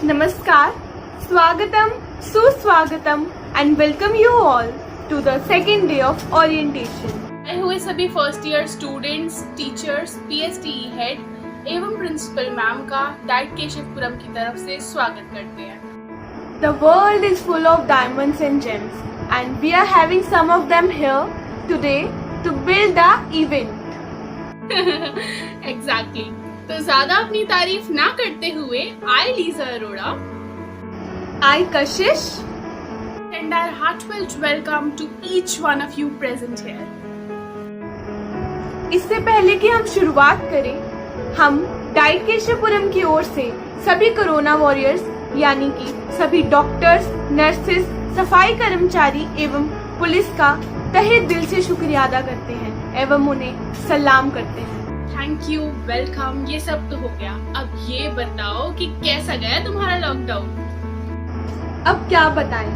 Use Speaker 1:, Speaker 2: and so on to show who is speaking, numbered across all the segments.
Speaker 1: Namaskar, Swagatam, Suswagatam and welcome you all to the second day of orientation.
Speaker 2: आए हुए सभी first year students, teachers, PSTE head एवं principal ma'am का DIET Keshavpuram की तरफ से स्वागत करते हैं।
Speaker 1: The world is full of diamonds and gems and we are having some of them here today to build the event.
Speaker 2: Exactly. तो ज्यादा अपनी तारीफ ना करते हुए I Lisa Arora
Speaker 1: I Kashish
Speaker 2: and our heartfelt welcome to each one of you present here.
Speaker 1: इससे पहले कि हम शुरुआत करें, हम डाइट केशवपुरम की ओर से सभी कोरोना वॉरियर्स यानी कि सभी डॉक्टर्स, नर्सेस, सफाई कर्मचारी एवं पुलिस का तहे दिल से शुक्रिया अदा करते हैं एवं उन्हें सलाम करते हैं।
Speaker 2: थैंक यू, वेलकम, ये सब तो हो गया। अब ये बताओ कि कैसा गया तुम्हारा लॉकडाउन?
Speaker 1: अब क्या बताएं?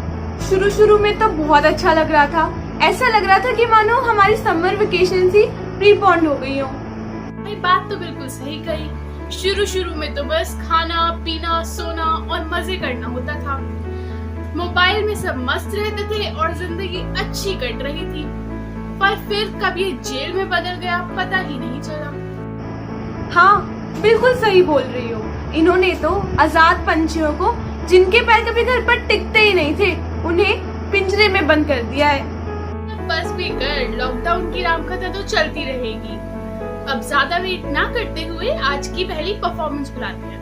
Speaker 1: शुरू में तो बहुत अच्छा लग रहा था। ऐसा लग रहा था कि मानो हमारी समर वेकेशन ही प्रीपोन्ड हो गई हो।
Speaker 2: भाई बात तो बिल्कुल सही कही। शुरू में तो बस खाना पीना सोना और मजे करना होता था। मोबाइल में सब मस्त रहते थे और जिंदगी अच्छी कट रही थी, पर फिर कब ये जेल में बदल गया पता ही नहीं चला।
Speaker 1: हाँ, बिल्कुल सही बोल रही हो। इन्होंने तो आजाद पंछियों को जिनके पैर कभी घर पर टिकते ही नहीं थे, उन्हें पिंजरे में बंद कर दिया है।
Speaker 2: बस भी कर, लॉकडाउन की रामकथा तो चलती रहेगी। अब ज्यादा वेट ना करते हुए आज की पहली परफॉर्मेंस बुलाते हैं।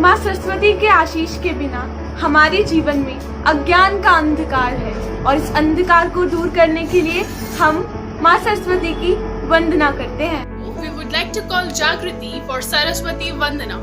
Speaker 1: माँ सरस्वती के आशीष के बिना हमारे जीवन में अज्ञान का अंधकार है और इस अंधकार को दूर करने के लिए हम माँ सरस्वती की वंदना करते हैं।
Speaker 2: We would like to call Jagriti for Saraswati Vandana.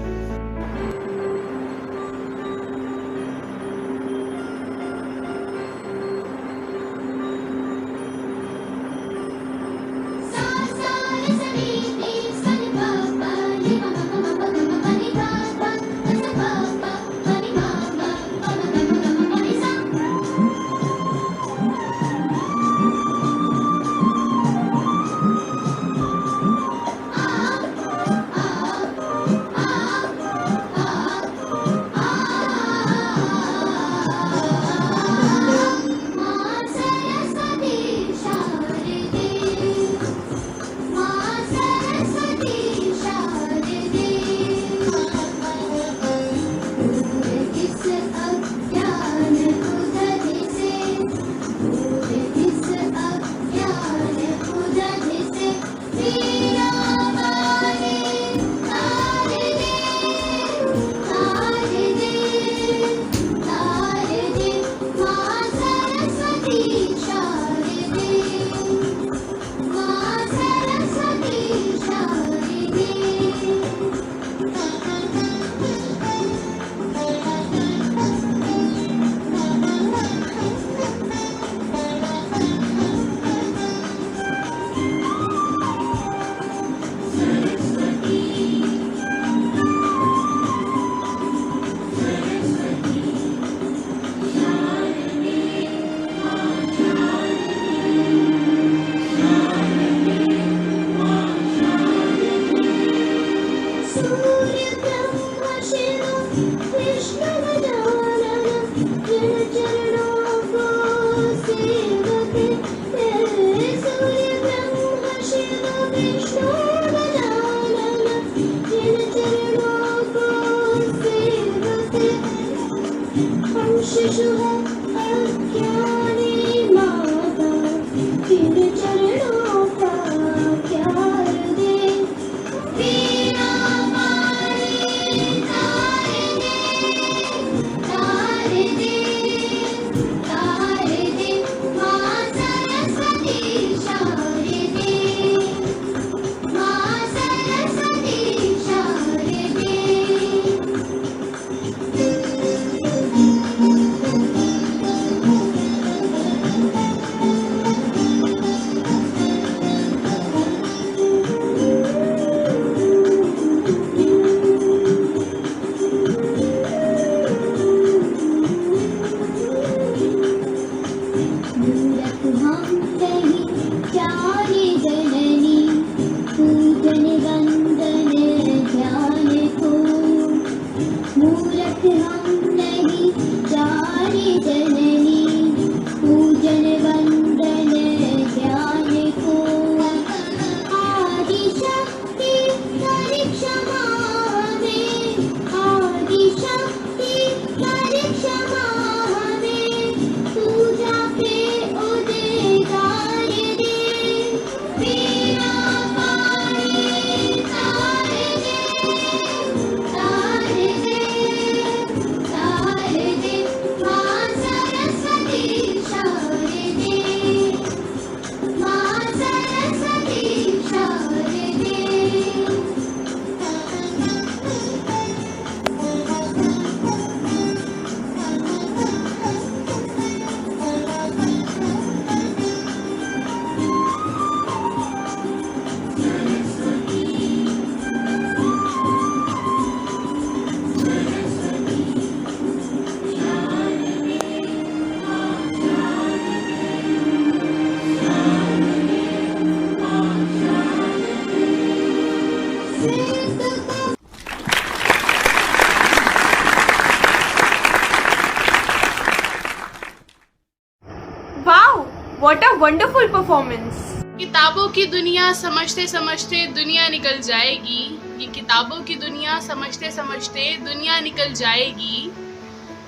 Speaker 1: What a wonderful performance!
Speaker 2: किताबों की दुनिया समझते समझते दुनिया निकल जाएगी। ये किताबों की दुनिया समझते समझते दुनिया निकल जाएगी।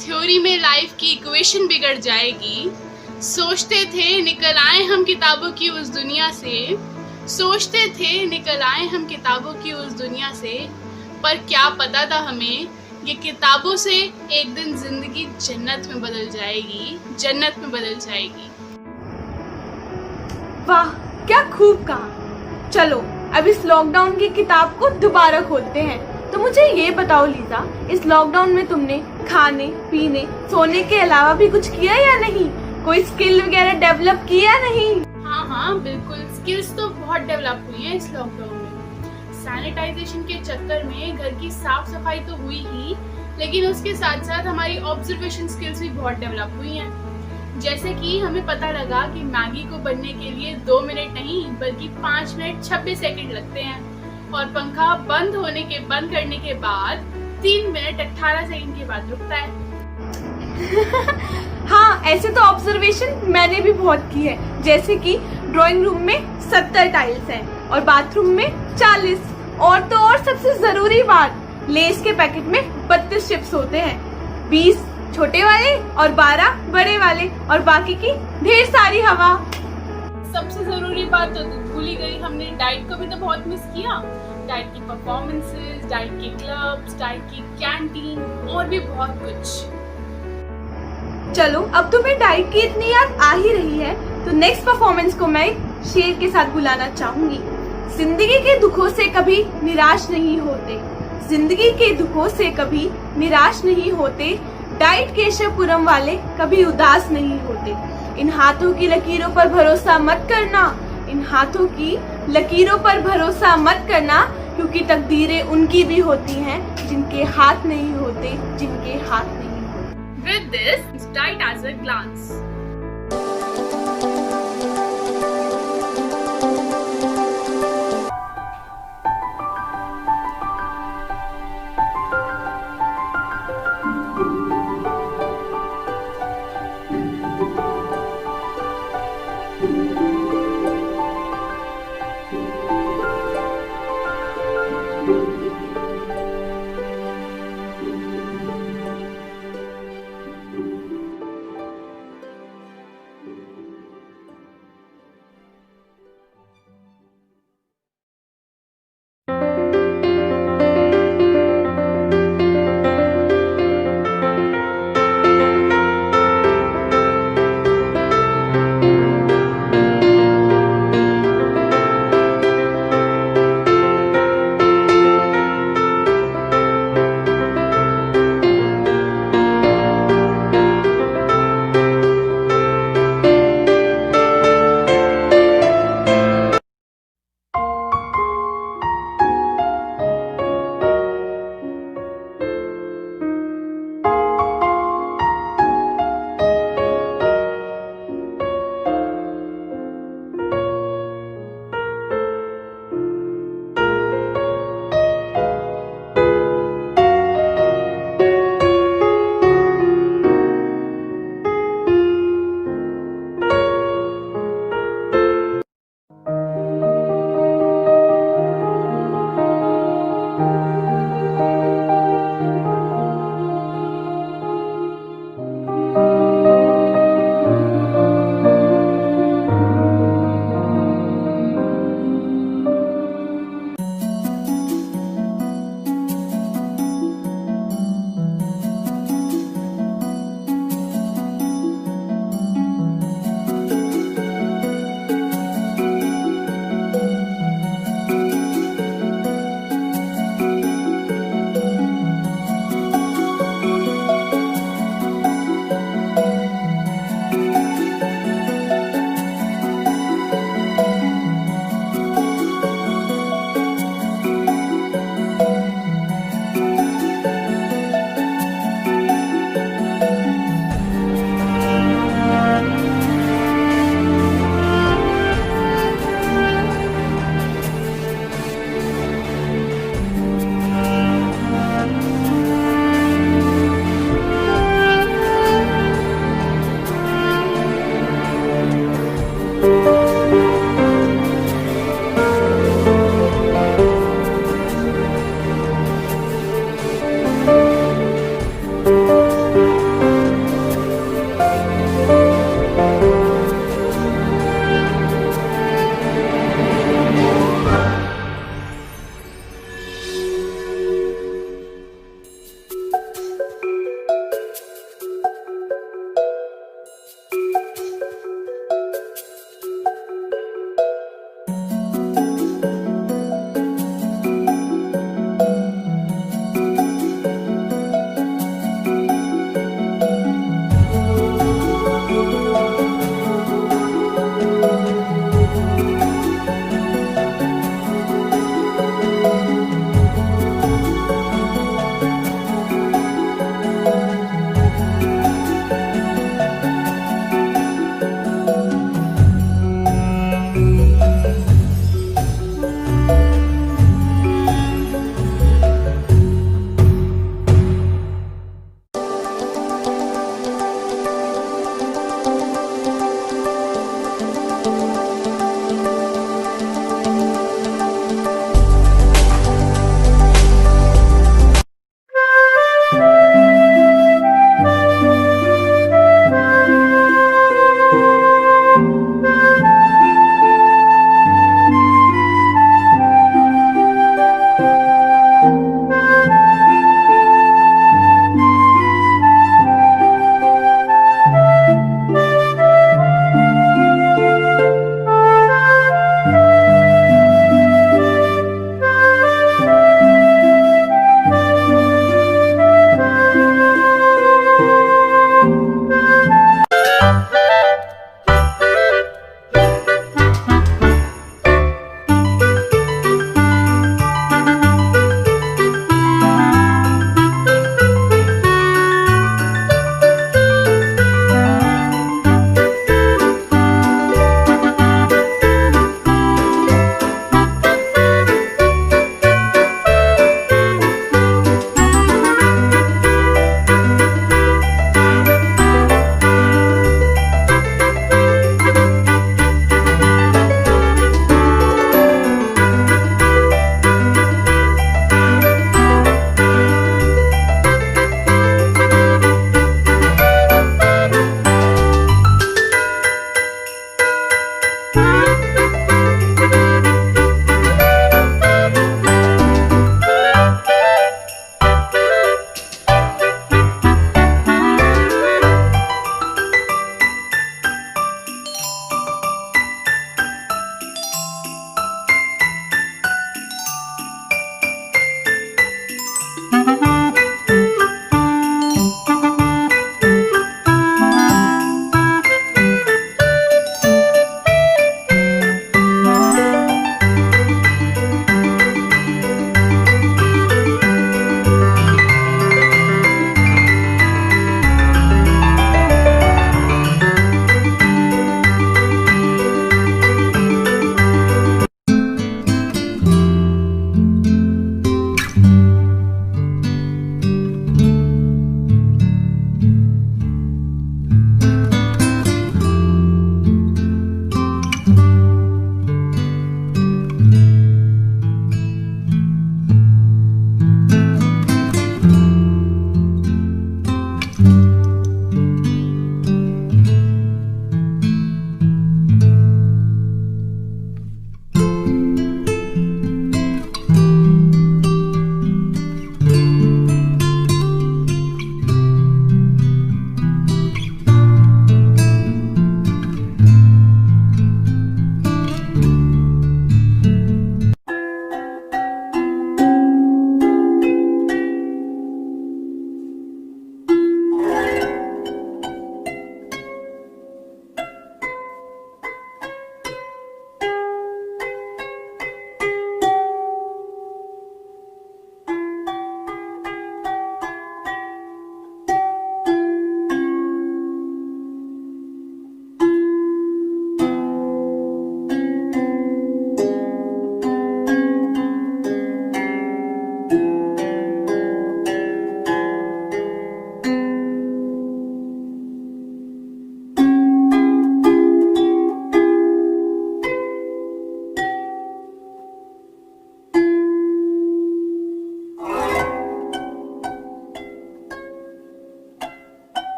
Speaker 2: थ्योरी में लाइफ की इक्वेशन बिगड़ जाएगी। सोचते थे निकल आए हम किताबों की उस दुनिया से, सोचते थे निकल आए हम किताबों की उस दुनिया से, पर क्या पता था हमें ये किताबों से एक दिन जिंदगी जन्नत में बदल जाएगी, जन्नत में बदल जाएगी।
Speaker 1: वाह, क्या खूब कहा। चलो अब इस लॉकडाउन की किताब को दोबारा खोलते हैं। तो मुझे ये बताओ लीजा, इस लॉकडाउन में तुमने खाने पीने सोने के अलावा भी कुछ किया या नहीं? कोई स्किल वगैरह डेवलप किया नहीं?
Speaker 2: हाँ बिल्कुल, स्किल्स तो बहुत डेवलप हुई हैं इस लॉकडाउन में। सैनिटाइजेशन के चक्कर में घर की साफ सफाई तो हुई ही, लेकिन उसके साथ साथ हमारी ऑब्जर्वेशन स्किल्स भी बहुत डेवलप हुई हैं। जैसे कि हमें पता लगा कि मैगी को बनने के लिए 2 मिनट नहीं बल्कि 5 मिनट 26 सेकंड लगते हैं, और पंखा बंद करने के बाद 3 मिनट 18 सेकंड के बाद रुकता है।
Speaker 1: हाँ, ऐसे तो ऑब्जर्वेशन मैंने भी बहुत की है। जैसे कि ड्राइंग रूम में 70 टाइल्स हैं और बाथरूम में 40, और तो और सबसे जरूरी बात, लेस के पैकेट में 32 चिप्स होते हैं, 20 छोटे वाले और 12 बड़े वाले, और बाकी की ढेर सारी हवा।
Speaker 2: सबसे जरूरी बात तो भूल ही गई, हमने डाइट को भी तो बहुत मिस किया। डाइट की परफॉर्मेंसेस, डाइट के क्लब्स, डाइट की कैंटीन और भी बहुत कुछ।
Speaker 1: चलो अब तुम्हें डाइट की इतनी याद आ ही रही है, तो नेक्स्ट परफॉर्मेंस को मैं शेर के साथ बुलाना चाहूंगी। जिंदगी के दुखों से कभी निराश नहीं होते, जिंदगी के दुखों से कभी निराश नहीं होते, डाइट केशवपुरम वाले कभी उदास नहीं होते। इन हाथों की लकीरों पर भरोसा मत करना, इन हाथों की लकीरों पर भरोसा मत करना, क्योंकि तकदीरें उनकी भी होती हैं जिनके हाथ नहीं होते, जिनके हाथ नहीं होते।
Speaker 2: With this, diet as a glance.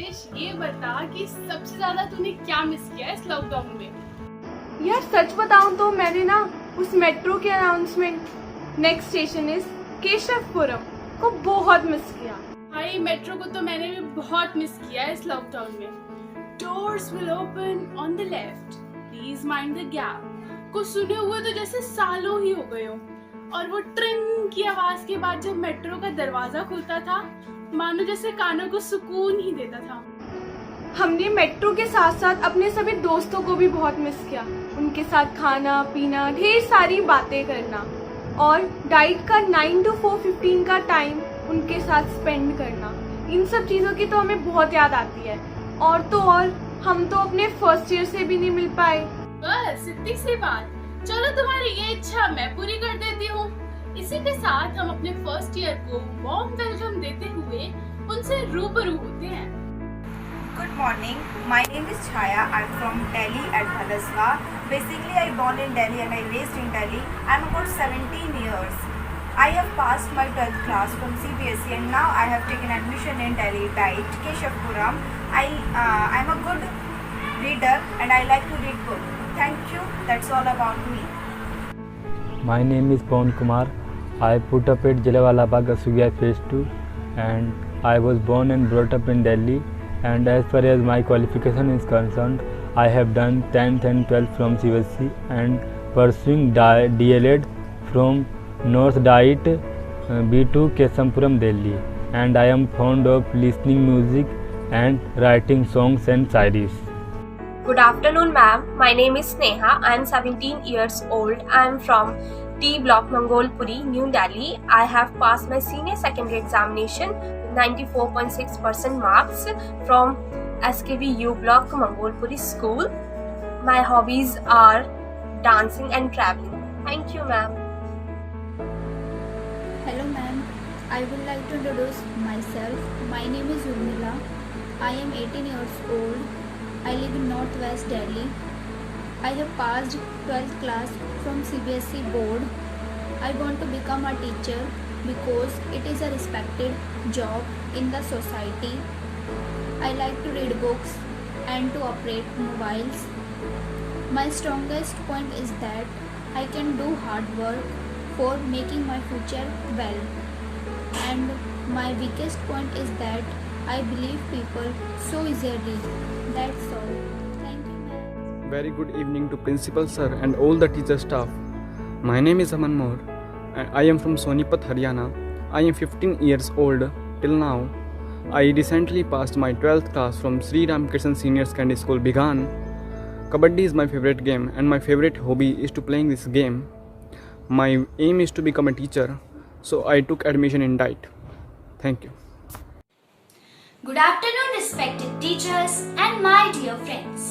Speaker 2: Naresh, ये बता कि सबसे ज्यादा तूने क्या मिस किया इस लॉकडाउन में?
Speaker 1: यार सच बताऊं तो मैंने ना उस मेट्रो के announcement next station is Keshavpuram को बहुत मिस किया।
Speaker 2: भाई मेट्रो को तो मैंने भी बहुत मिस किया इस लॉकडाउन में। Doors will open on the left, please mind the gap को सुने हुए तो जैसे सालों ही हो गए हो। और वो ट्रिंग की आवाज के बाद जब मेट्रो का दरवाजा खुलता था, मानो जैसे कानों को सुकून ही देता था।
Speaker 1: हमने मेट्रो के साथ साथ अपने सभी दोस्तों को भी बहुत मिस किया। उनके साथ खाना पीना, ढेर सारी बातें करना और डाइट का 9 to 4:15 का टाइम उनके साथ स्पेंड करना, इन सब चीज़ों की तो हमें बहुत याद आती है। और तो और हम तो अपने फर्स्ट ईयर से भी नहीं मिल पाए।
Speaker 2: बस इतनी सी बात। चलो तुम्हारी ये इच्छा मैं पूरी कर देती हूँ। इसी के साथ हम अपने फर्स्ट ईयर को वार्म वेलकम देते हुए उनसे रूबरू होते हैं।
Speaker 3: Good morning. My name is Chaya. I'm from Delhi at Bhalaswa. Basically, I born in Delhi and I raised in Delhi. I'm about 17 years. I have passed my 12th class from CBSE and now I have taken admission in Delhi DIET, Keshavapuram. I'm a good reader and I like to read books. Thank you. That's all about me.
Speaker 4: My name is Pawan Kumar. I put up at Jallianwala Bagh Asugya Phase 2 and I was born and brought up in Delhi. And as far as my qualification is concerned, I have done 10th and 12th from CBSE and pursuing DLED from North DIET B2 Keshavapuram, Delhi. And I am fond of listening music and writing songs and shairis.
Speaker 5: Good afternoon, ma'am. My name is Sneha. I am 17 years old. I am from T Block, Mangolpuri, New Delhi. I have passed my senior secondary examination with 94.6% marks from SKB U Block, Mangolpuri School. My hobbies are dancing and traveling. Thank you, ma'am.
Speaker 6: Hello ma'am, I would like to introduce myself. My name is Urmila. I am 18 years old. I live in Northwest Delhi. I have passed 12th class from CBSE board. I want to become a teacher because it is a respected job in the society. I like to read books and to operate mobiles. My strongest point is that I can do hard work for making my future well, and my weakest point is that I believe people so easily. That's all. Thank you, ma'am.
Speaker 7: Very good evening to principal sir and all the teacher staff. My name is Aman Moore and I am from Sonipat, Haryana. I am 15 years old till now. I recently passed my 12th class from Sri Ramakrishna Senior Secondary School, Bigan. Kabaddi is my favorite game and my favorite hobby is to playing this game. My aim is to become a teacher, so I took admission in DIET. Thank you.
Speaker 8: Good afternoon, respected teachers and my dear friends.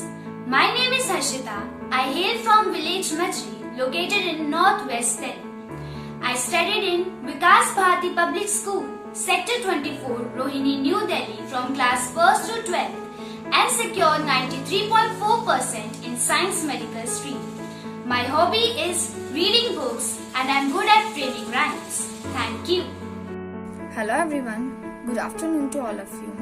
Speaker 8: My name is Harshita. I hail from village Majri, located in Northwest Delhi. I studied in Vikas Bharati Public School, Sector 24, Rohini, New Delhi from class 1st to 12th and secured 93.4% in Science Medical stream. My hobby is reading books and I am good at framing rhymes. Thank you.
Speaker 9: Hello everyone, good afternoon to all of you.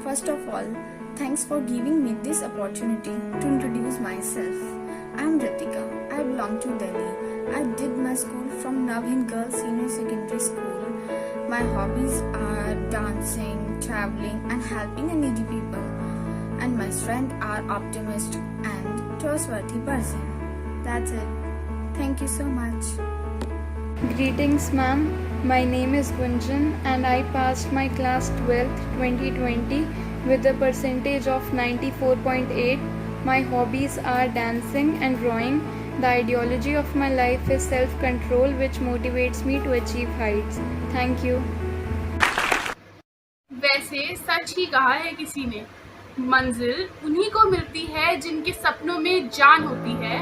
Speaker 9: First of all, thanks for giving me this opportunity to introduce myself. I am Ritika. I belong to Delhi. I did my school from Navhin Girls Senior Secondary School. My hobbies are dancing, traveling and helping the needy people. And my strengths are optimist and trustworthy person. That's it. Thank you so much.
Speaker 10: Greetings ma'am, my name is Gunjan and I passed my class 12th 2020 with a percentage of 94.8. My hobbies are dancing and drawing. The ideology of my life is self-control which motivates me to achieve heights. Thank you.
Speaker 2: वैसे सच ही कहा है किसी ने, मंजिल उन्हीं को मिलती है जिनके सपनों में जान होती है।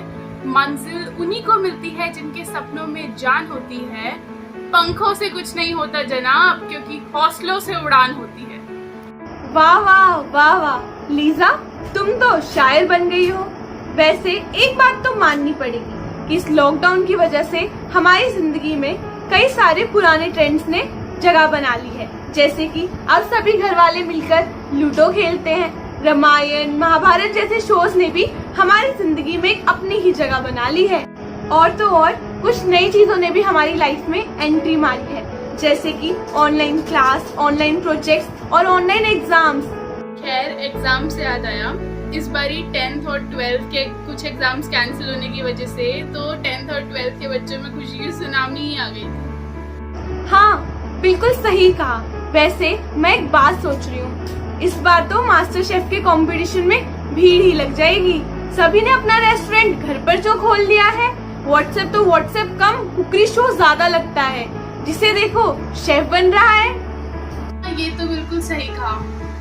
Speaker 2: मंजिल उन्हीं को मिलती है जिनके सपनों में जान होती है। पंखों से कुछ नहीं होता जनाब, क्योंकि हौसलों से उड़ान होती है।
Speaker 1: वाह वाह वाह वाह लीजा, तुम तो शायर बन गई हो। वैसे एक बात तो माननी पड़ेगी कि इस लॉकडाउन की वजह से हमारी जिंदगी में कई सारे पुराने ट्रेंड्स ने जगह बना ली है। जैसे कि अब सभी घर वाले मिलकर लूडो खेलते हैं। रामायण महाभारत जैसे शोज ने भी हमारी जिंदगी में एक अपनी ही जगह बना ली है। और तो और कुछ नई चीजों ने भी हमारी लाइफ में एंट्री मारी है, जैसे कि ऑनलाइन क्लास, ऑनलाइन प्रोजेक्ट्स और ऑनलाइन एग्जाम्स।
Speaker 2: खैर, एग्जाम से याद आया, इस बारी 10th और 12th के कुछ एग्जाम्स कैंसिल होने की वजह से तो 10th और 12th के बच्चों में खुशी की सुनामी ही आ गई थी।
Speaker 1: हाँ, बिल्कुल सही कहा। वैसे मैं एक बात सोच रही हूँ, इस बार तो मास्टर शेफ के कंपटीशन में भीड़ ही लग जाएगी। सभी ने अपना रेस्टोरेंट घर पर जो खोल लिया है, व्हाट्सएप तो व्हाट्सएप कम कुकरी शो ज्यादा लगता है, जिसे देखो शेफ बन रहा है।
Speaker 2: ये तो बिल्कुल सही कहा,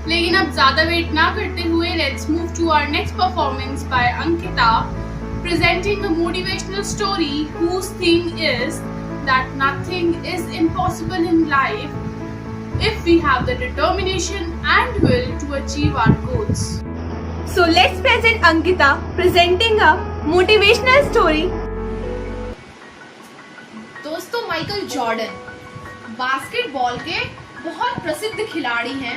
Speaker 2: लेकिन अब ज्यादा वेट ना करते हुए let's move to our next performance by Ankita, presenting a motivational story whose theme is that nothing is impossible in life if we have the determination and will to achieve our goals.
Speaker 1: So let's present Ankita presenting a motivational story.
Speaker 11: दोस्तों, Michael Jordan basketball के बहुत प्रसिद्ध खिलाड़ी हैं।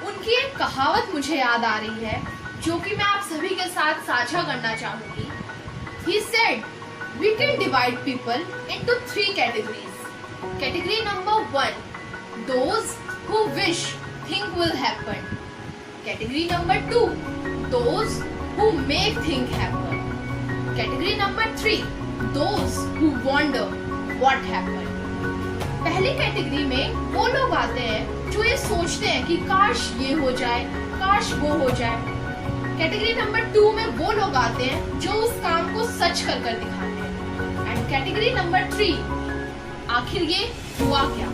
Speaker 11: उनकी एक कहावत मुझे याद आ रही है जो कि मैं आप सभी के साथ साझा करना चाहूंगी। He said, we can divide people into 3 categories. Category number 1, those who wish things will happen. Category number 2, those who make things happen. Category number 3, those who wonder what happened. पहली कैटेगरी में वो लोग आते हैं जो ये सोचते हैं कि काश ये हो जाए, काश वो हो जाए। कैटेगरी नंबर 2 में वो लोग आते हैं जो उस काम को सच कर कर दिखाते हैं। एंड कैटेगरी नंबर 3, आखिर ये हुआ क्या?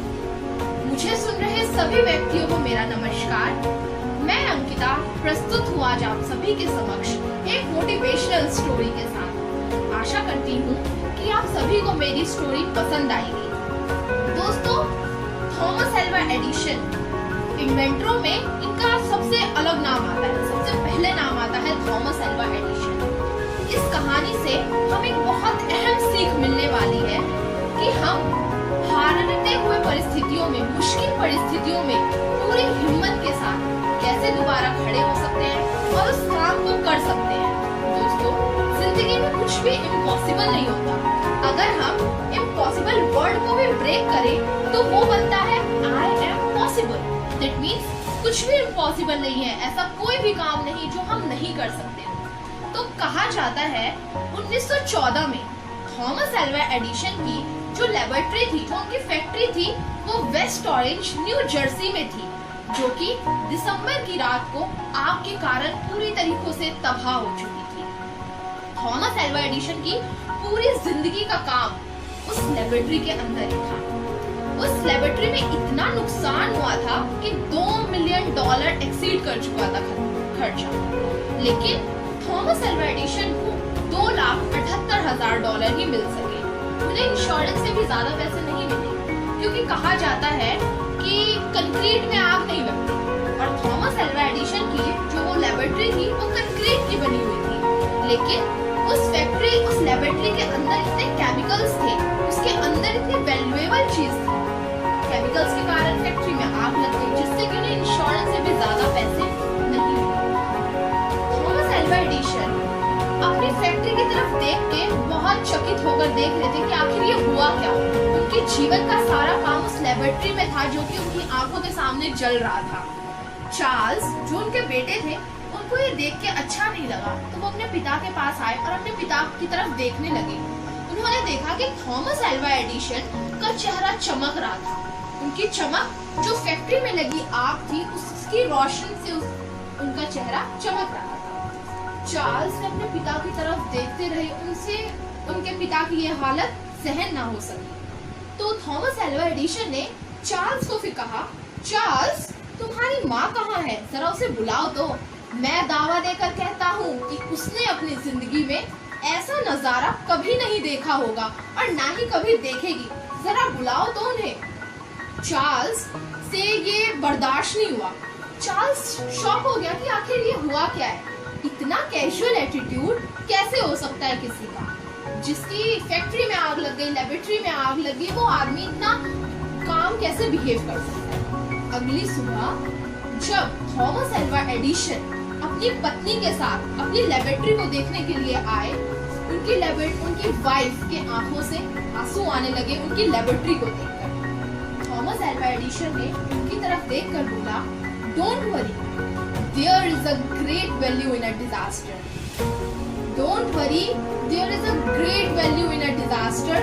Speaker 11: मुझे सुन रहे सभी व्यक्तियों को मेरा नमस्कार। मैं अंकिता प्रस्तुत हूँ आज आप सभी के समक्ष एक मोटिवेशनल स्टोरी के साथ। आशा करती हूँ कि आप सभी को मेरी स्टोरी पसंद आएगी। दोस्तों, थॉमस अल्वा एडिशन इन्वेंटरों में इनका सबसे अलग नाम आता है। सबसे पहले नाम आता है थॉमस अल्वा एडिशन। इस कहानी से हमें एक बहुत अहम सीख मिलने वाली है कि हम हारते हुए परिस्थितियों में, मुश्किल परिस्थितियों में पूरी हिम्मत के साथ कैसे दोबारा खड़े हो सकते हैं और उस काम को कर सकते हैं। दोस्तों, जिंदगी में कुछ भी इम्पॉसिबल नहीं होता। अगर हम इम्पॉसिबल वर्ड को भी ब्रेक करें तो वो बनता है I am possible. That means कुछ भी इम्पॉसिबल नहीं है, ऐसा कोई भी काम नहीं जो हम नहीं कर सकते। तो कहा जाता है 1914 में थॉमस अल्वा एडिशन की जो लेबोरेटरी थी, जो उनकी फैक्ट्री थी, वो वेस्ट ऑरेंज न्यू जर्सी में थी, जो कि दिसंबर की रात को आग के कारण पूरी तरीकों से तबाह हो चुकी थी। थॉमस अल्वा एडिशन की पूरी जिंदगी का काम उस लेबोरेटरी के अंदर ही था। उस लेबोरेटरी में इतना नुकसान हुआ था कि $2 मिलियन एक्सीड कर चुका था खर्चा, लेकिन थॉमस अल्वा एडिशन को $2,78,000 ही मिल सके। उन्हें इंश्योरेंस से भी ज्यादा पैसे नहीं मिले, क्योंकि कहा जाता है कि कंक्रीट में आग नहीं लगती और थॉमस अल्वा एडिशन की जो वो लेबोरेटरी थी वो कंक्रीट की बनी हुई थी। लेकिन उस लेबोरेटरी के अंदर इतने केमिकल्स थे, उसके अंदर इतनी वैल्यूएबल चीज थी। केमिकल्स के कारण फैक्ट्री में आग लग गई, जिससे कि उन्हें इंश्योरेंस से भी ज्यादा पैसे नहीं मिले। थॉमस अल्वा एडिशन अपनी फैक्ट्री की तरफ देख के बहुत चकित होकर देख रहे थे कि आखिर ये हुआ क्या। उनके जीवन का सारा काम उस लेबोरेटरी में था जो कि उनकी आंखों के सामने जल रहा था। चार्ल्स, जो उनके बेटे थे, उनको ये देख के अच्छा नहीं लगा, तो वो अपने पिता के पास आए और अपने पिता की तरफ देखने लगे। उन्होंने देखा कि थॉमस अल्वा एडिशन का चेहरा चमक रहा था। उनकी चमक जो फैक्ट्री में लगी आग थी, उसकी रोशनी से उनका चेहरा चमक रहा था। चार्ल्स ने अपने पिता की तरफ देखते रहे, उनसे उनके पिता की ये हालत सहन ना हो सकी। तो थॉमस अल्वा एडिशन ने चार्ल्स को फिर कहा, चार्ल्स, तुम्हारी माँ कहाँ है? जरा उसे बुलाओ तो। मैं दावा देकर कहता हूँ कि उसने अपनी जिंदगी में ऐसा नजारा कभी नहीं देखा होगा और ना ही कभी देखेगी। जरा बुलाओ तो उन्हें। चार्ल्स से ये बर्दाश्त नहीं हुआ। चार्ल्स शॉक हो गया कि आखिर ये हुआ क्या है। इतना कैजुअल एटीट्यूड कैसे हो सकता है किसी का? जिसकी फैक्ट्री में आग लग गई, लेबोरेटरी में आग लगी, वो आदमी इतना काम कैसे बिहेव कर सकता है? अगली सुबह जब थॉमस अल्वा एडिशन अपनी पत्नी के साथ अपनी लेबोरेटरी को देखने के लिए आए, उनकी वाइफ के आंखों से आंसू आने लगे उनकी लेबोरेटरी को देखकर। थॉमस अल्वा एडिशन ने उनकी तरफ देखकर बोला, don't worry, there is a great value in a disaster. Don't worry, there is a great value in a disaster.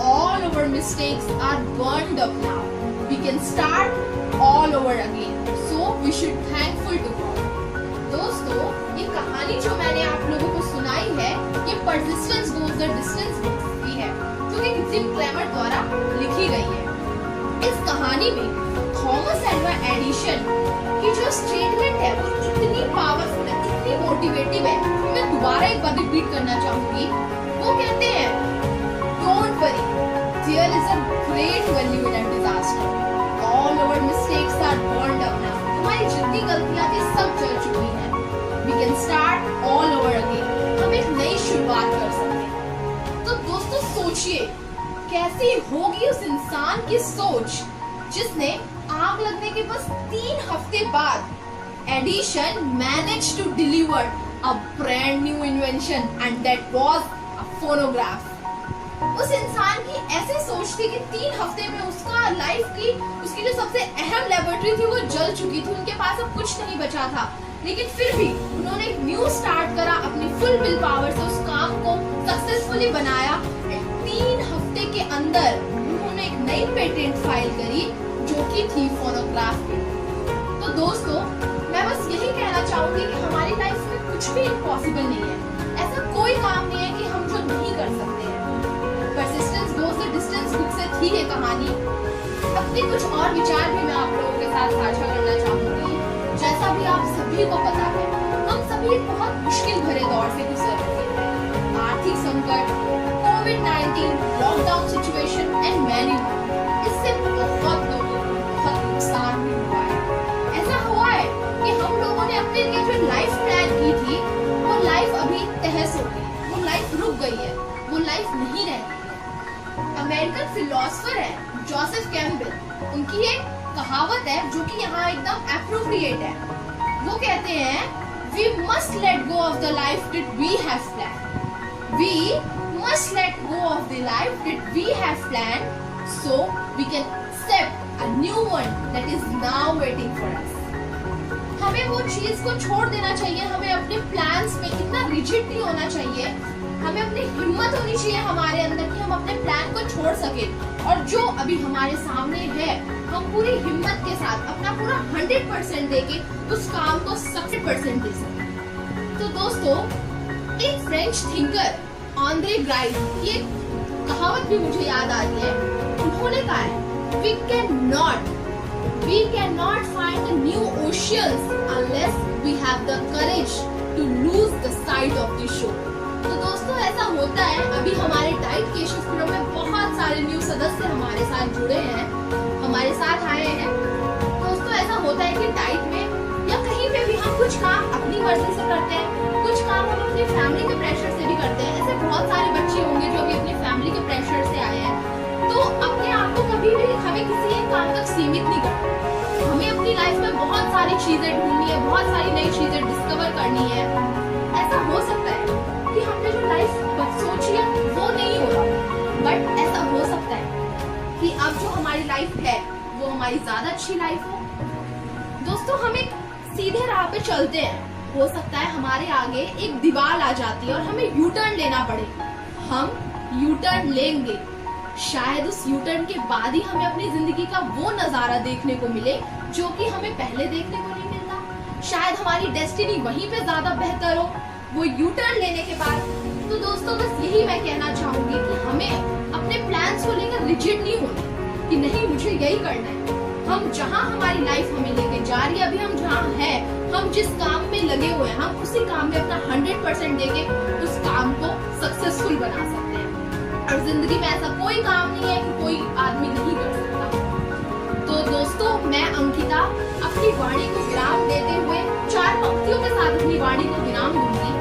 Speaker 11: All our mistakes are burned up now. We can start all over again. So we should thankful to God. दोस्तों, ये कहानी जो मैंने आप लोगों को सुनाई है, ये persistence goes the distance की है, जो कि जिम क्लेमर द्वारा लिखी गई है। इस कहानी में थॉमस अल्वा एडिशन की जो स्टेटमेंट है वो इतनी पावरफुल है, इतनी मोटिवेटिव है, मैं दोबारा एक बार रिपीट करना चाहूंगी। वो कहते हैं, don't worry, there is a great value in a disaster. All our mistakes are burned up now. हमारी जितनी गलतियां थी सब जल चुकी हैं। We can start all over again. हम एक नई शुरुआत कर सकते हैं। तो दोस्तों सोचिए, कैसी होगी उस इंसान की सोच जिसने आग लगने के बस 3 हफ्ते बाद edition managed to deliver a brand new invention and that was a phonograph. उस इंसान की ऐसी सोच थी कि 3 हफ्ते में उसका लाइफ की उसकी जो सबसे अहम लेबोरेटरी थी वो जल चुकी थी, उनके पास अब कुछ नहीं बचा था, लेकिन फिर भी उन्होंने एक न्यू स्टार्ट करा, अपनी फुल विल पावर से उस काम को सक्सेसफुली बनाया। 3 हफ्ते के अंदर उन्होंने एक नई पेटेंट फाइल करी जो कि थी फोनोग्राफ की। तो दोस्तों, मैं बस यही कहना चाहूंगी कि हमारी लाइफ में कुछ भी इम्पॉसिबल नहीं है। ऐसा कोई काम नहीं है कि हम जो नहीं कर सकते हैं। Persistence goes the distance book से थी ये कहानी। अपने कुछ और विचार भी मैं आप लोगों के साथ साझा करना चाहूंगी। जैसा भी आप सभी को पता है, हम सभी एक बहुत मुश्किल भरे दौर से गुजर रहे हैं। आर्थिक संकट, कोविड-19, lockdown situation and many more, इससे बहुत लोगों को बहुत नुकसान भी हुआ है। ऐसा हुआ है कि हम लोगों ने अपने लिए जो लाइफ प्लान की थी वो लाइफ अभी तहस हो गई, वो लाइफ रुक गई है, वो लाइफ नहीं रहती है। अमेरिकन फिलोसोफर है जोसेफ कैम्पबेल, उनकी एक कहावत है जो कि यहाँ एकदम एप्रोप्रिएट है। वो कहते हैं, we must let go of the life that we have planned. We must let go of the life that we have planned so we can accept a new one that is now waiting for us. हमें वो चीज को छोड़ देना चाहिए, हमें अपने plans में इतना रिजिड नहीं होना चाहिए, हमें अपनी हिम्मत होनी चाहिए हमारे अंदर कि हम अपने प्लान को छोड़ सके और जो अभी हमारे सामने है हम पूरी हिम्मत के साथ अपना पूरा 100% देके उस काम को 100% दे सके। तो दोस्तों, एक फ्रेंच थिंकर ऑन्द्रे ग्राइड की एक कहावत भी मुझे याद आ रही है। उन्होंने कहा है, We cannot find the new oceans unless we have the courage to lose the sight of the shore. तो दोस्तों, ऐसा होता है, अभी हमारे डाइट केशवपुरम में बहुत सारे न्यू सदस्य हमारे साथ जुड़े हैं, हमारे साथ आए हैं। दोस्तों, ऐसा होता है कि डाइट में या कहीं पे भी हम कुछ काम अपनी मर्जी से करते हैं, कुछ काम हम अपनी फैमिली के प्रेशर से भी करते हैं। ऐसे बहुत सारे बच्चे होंगे जो भी अपनी फैमिली के प्रेशर से आए हैं, तो अपने आप को कभी भी हमें किसी एक काम तक सीमित नहीं करना। हमें अपनी लाइफ में बहुत सारी चीजें ढूंढनी है, बहुत सारी नई चीजें डिस्कवर करनी है। ऐसा हो सकता है कि हमने जो लाइफ सोची है वो नहीं हो रहा, बट ऐसा हो सकता है कि अब जो हमारी लाइफ है वो हमारी ज्यादा अच्छी लाइफ हो। दोस्तों, हम एक सीधे राह पे चलते हैं, हो सकता है हमारे आगे एक दीवार आ जाती है और हमें यू टर्न लेना पड़े। हम यू टर्न लेंगे, शायद उस यू टर्न के बाद ही हमें अपनी जिंदगी का वो नजारा देखने को मिले जो कि हमें पहले देखने को नहीं मिलता। शायद हमारी डेस्टिनी वहीं पे ज्यादा बेहतर हो वो यू टर्न लेने के बाद। तो दोस्तों, बस यही मैं कहना चाहूंगी कि हमें अपने प्लान्स को लेकर रिजिड नहीं होना कि नहीं मुझे यही करना है। हम जहाँ हमारी लाइफ हमें लेके जा रही है, अभी हम जहाँ हैं, हम जिस काम में लगे हुए हैं, हम उसी काम में अपना 100% देके उस काम को सक्सेसफुल बना सकते हैं। और जिंदगी में ऐसा कोई काम नहीं है कि कोई आदमी नहीं कर सकता। तो दोस्तों, मैं अंकिता अपनी वाणी को विराम देते हुए 4 पंक्तियों के साथ अपनी वाणी को विराम दूंगी।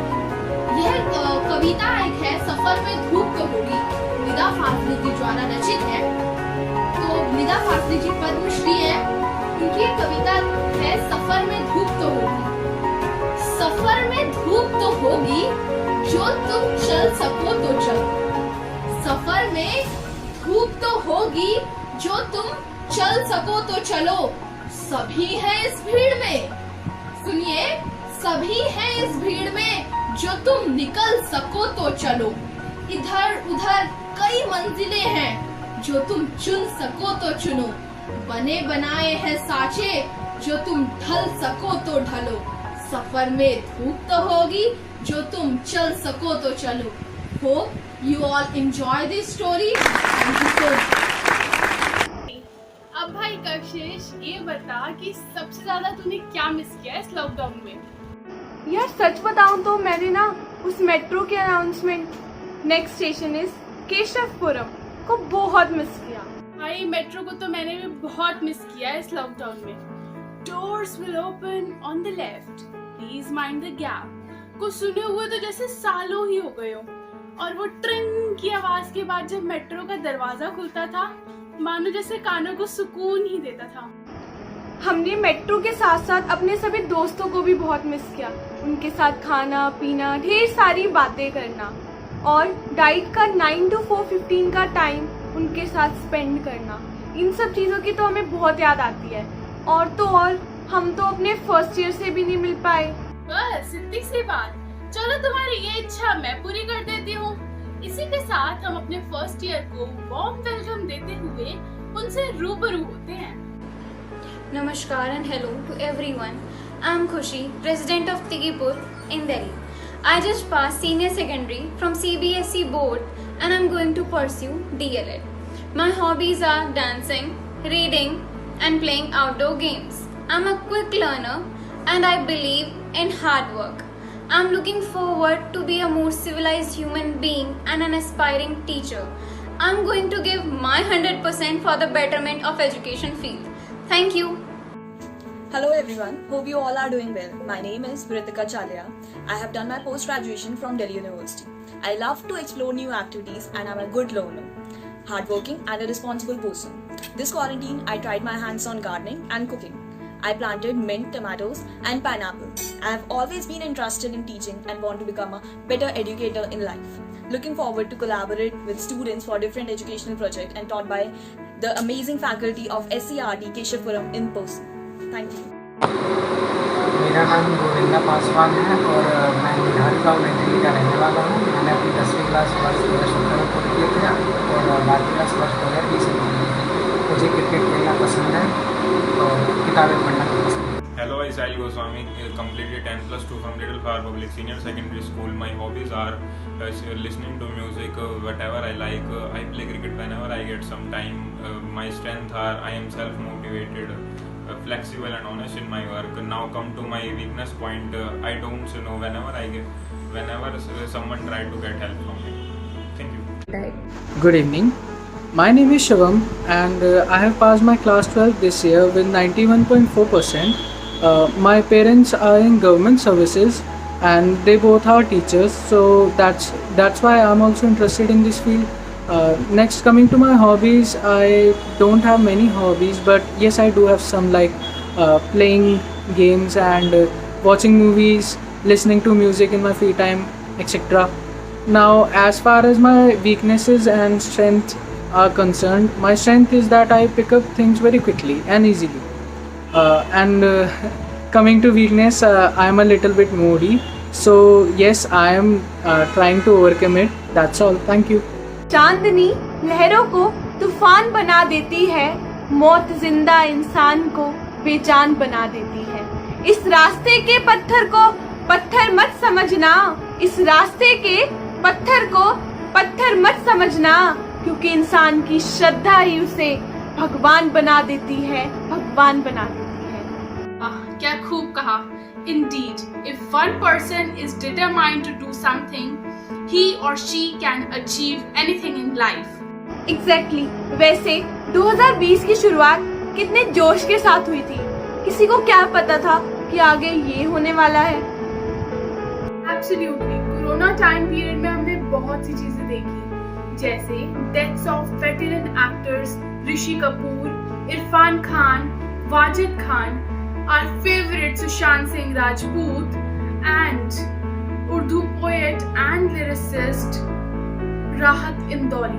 Speaker 11: यह कविता एक है, सफर में धूप कहोगी, निदा फासली जी द्वारा रचित है। तो निदा फासली जी पद्मश्री है उनकी एक कविता है, सफर में धूप तो होगी, सफर में धूप तो होगी, जो तुम चल सको तो चलो। सफर में धूप तो होगी, जो तुम चल सको तो चलो। सभी हैं इस भीड़ में, सुनिए, सभी हैं इस भीड़ में, जो तुम निकल सको तो चलो। इधर उधर कई मंजिलें हैं, जो तुम चुन सको तो चुनो। बने बनाए हैं साँचे, जो तुम ढल सको तो ढलो। सफर में धूप तो होगी, जो तुम चल सको तो चलो। Hope you all enjoy this story. Thank you so much.
Speaker 2: अब भाई कशिश, ये बता कि सबसे ज्यादा तूने क्या मिस किया इस लॉकडाउन में?
Speaker 1: यार सच बताऊं तो मैंने ना उस मेट्रो के announcement next station is Keshavpuram को बहुत मिस किया।
Speaker 2: भाई मेट्रो को तो मैंने भी बहुत मिस किया इस लॉकडाउन में। Doors will open on the left, please mind the gap को सुने हुए तो जैसे सालों ही हो गए हो। और वो ट्रिंग की आवाज के बाद जब मेट्रो का दरवाजा खुलता था, मानो जैसे कानों को सुकून ही देता था।
Speaker 1: हमने मेट्रो के साथ साथ अपने सभी दोस्तों को भी बहुत मिस किया। उनके साथ खाना पीना, ढेर सारी बातें करना और डाइट का 9 to 4:15 का टाइम उनके साथ स्पेंड करना, इन सब चीज़ों की तो हमें बहुत याद आती है। और तो और हम तो अपने फर्स्ट ईयर से भी नहीं मिल पाए।
Speaker 2: बस इतनी सी बात। चलो तुम्हारी ये इच्छा मैं पूरी कर देती हूँ। इसी के साथ हम अपने फर्स्ट ईयर को वार्म वेलकम देते हुए उनसे रूबरू होते हैं।
Speaker 10: Namaskar and hello to everyone. I'm Khushi, President of Tigipur in Delhi. I just passed senior secondary from CBSE board and I'm going to pursue DLED. My hobbies are dancing, reading and playing outdoor games. I'm a quick learner and I believe in hard work. I'm looking forward to be a more civilized human being and an aspiring teacher. I'm going to give my 100% for the betterment of education field. Thank you.
Speaker 12: Hello everyone, hope you all are doing well. My name is Vritika Chalia. I have done my post-graduation from Delhi University. I love to explore new activities and I'm a good learner, hardworking and a responsible person. This quarantine, I tried my hands on gardening and cooking. I planted mint, tomatoes and pineapple. I have always been interested in teaching and want to become a better educator in life. Looking forward to collaborate with students for different educational projects and taught by the amazing faculty of SCRT Keshapuram in person. Thank you.
Speaker 13: मेरा नाम गोविंदा पासवान है और मैं बिहार गाँव में दिल्ली का रहने वाला हूँ। मैंने अपनी 10वीं क्लास वर्ष 2017 में पूरी की थी और 12वीं क्लास वर्ष 2020 में पूरी की थी। मुझे क्रिकेट खेलना पसंद है और किताबें पढ़ना पसंद है।
Speaker 14: Hello, I Sahil Goswami, completed 10+2 from Little Flower Public Senior Secondary School. My hobbies are listening to music, whatever I like. I play cricket whenever I get some time. My strength are I am self-motivated, flexible and honest in my work. Now come to my weakness point. I don't know whenever someone try to get help from me. Thank you.
Speaker 13: Good evening. My name is Shivam and I have passed my class 12 this year with 91.4%. My parents are in government services and they both are teachers, so that's why I'm also interested in this field. Next, coming to my hobbies, I don't have many hobbies, but yes, I do have some, like playing games and watching movies, listening to music in my free time, etc. Now, as far as my weaknesses and strength are concerned, my strength is that I pick up things very quickly and easily. Coming to weakness, I am a little bit moody. So yes, I am trying to overcome it. That's all. Thank you.
Speaker 1: चांदनी लहरों को तूफान बना देती है, मौत जिंदा इंसान को बेजान बना देती है। इस रास्ते के पत्थर को पत्थर मत समझना, इस रास्ते के पत्थर को पत्थर मत समझना, क्योंकि इंसान की श्रद्धा ही उसे भगवान बना देती है, भगवान बना देती है।
Speaker 2: क्या खूब कहा। Indeed, if one person is determined to do something, he or she can achieve anything in life.
Speaker 1: Exactly. वैसे 2020 की शुरुआत कितने जोश के साथ हुई थी, किसी को क्या पता था कि आगे ये होने वाला है।
Speaker 2: Absolutely. कोरोना टाइम पीरियड में हमने बहुत सी चीजें देखी, जैसे deaths of veteran actors Rishi Kapoor, Irfan Khan, Wajid Khan, our favorite Sushant Singh Rajput, and Urdu poet and lyricist Rahat Indori.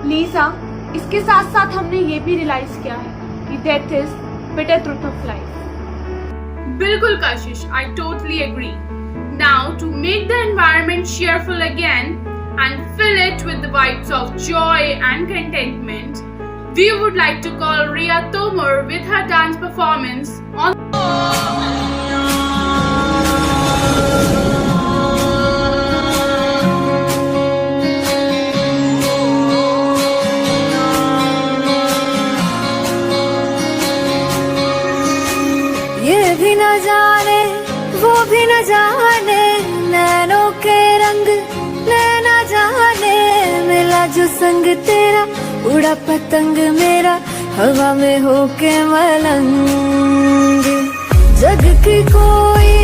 Speaker 1: Lisa, इसके साथ साथ हमने ये भी रियलाइज किया है कि death is bitter truth of life.
Speaker 2: बिल्कुल Kashish, I totally agree. Now, to make the environment cheerful again and fill it with the vibes of joy and contentment, we would like to call Riya Tomar with her dance performance on
Speaker 15: ये भी न जाने वो भी न जाने, नैनों के रंग नैना जाने, मिला जो संग तेरा उड़ा पतंग मेरा हवा में होके मलंग. जग की कोई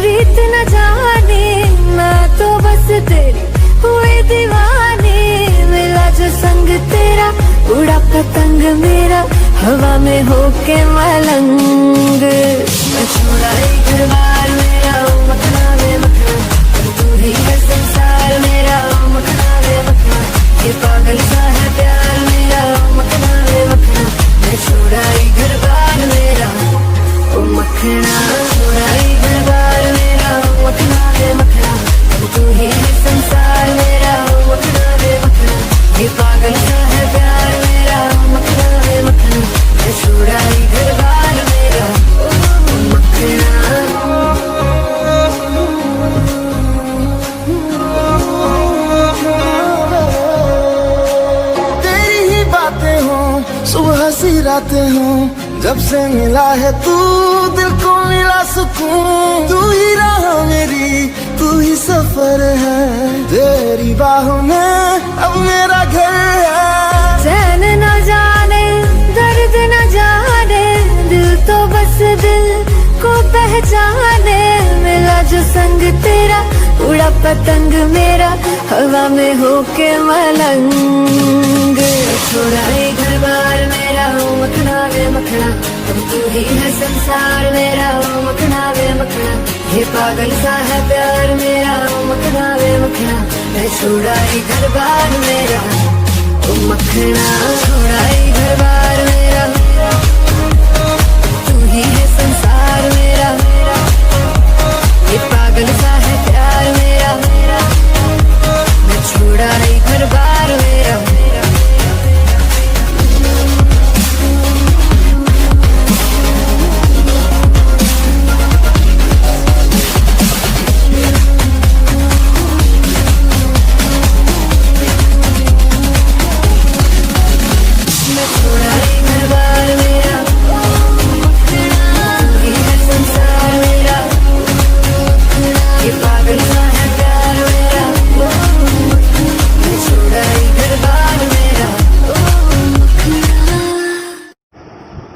Speaker 15: रीत न जाने, मैं तो बस तेरी हुई दीवानी, मिला जो संग तेरा उड़ा पतंग मेरा हवा में होके मलंग. मैं छुड़ाई घर बार मेरा ओ मखना वे मखना, तू ही है संसार मेरा ओ मखना वे मखना, ये पागल सा है प्यार मेरा ओ मखना वे मखना. मैं छुड़ाई घर बार मेरा ओ मखना, छुड़ाई घर बार मेरा ओ मखना वे मखना, तू ही है संसार मेरा ओ मखना वे मखना, ये पागल सा है प्यार मेरा ओ मखना वे मखना. मैं छुड़ाई घर बार मेरा ओ मखना.
Speaker 16: तेरी ही बातें हों सुबह सी रातें हों, जब से मिला है तू दिल को मिला सुकून. तू ही राह मेरी तू ही सफर है, तेरी बाहों में अब मेरा घर है.
Speaker 15: चैन न जाने दर्द न जाने, दिल तो बस दिल को पहचाने, मिला जो संग तेरा उड़ा पतंग मेरा हवा में होके मलंग. छुड़ाई घर बार मेरा ओ मखना वे मखना, अब तू ही है संसार मेरा ओ मखना वे मखना, ये पागल सा है प्यार मेरा ओ मखना वे मखना. मैं छुड़ाई घर बार मेरा ओ मखना, छुड़ाई घर बार मेरा, तू ही है संसार मेरा, ये पागल सा है प्यार मेरा. मैं छुड़ाई घर बार मेरा.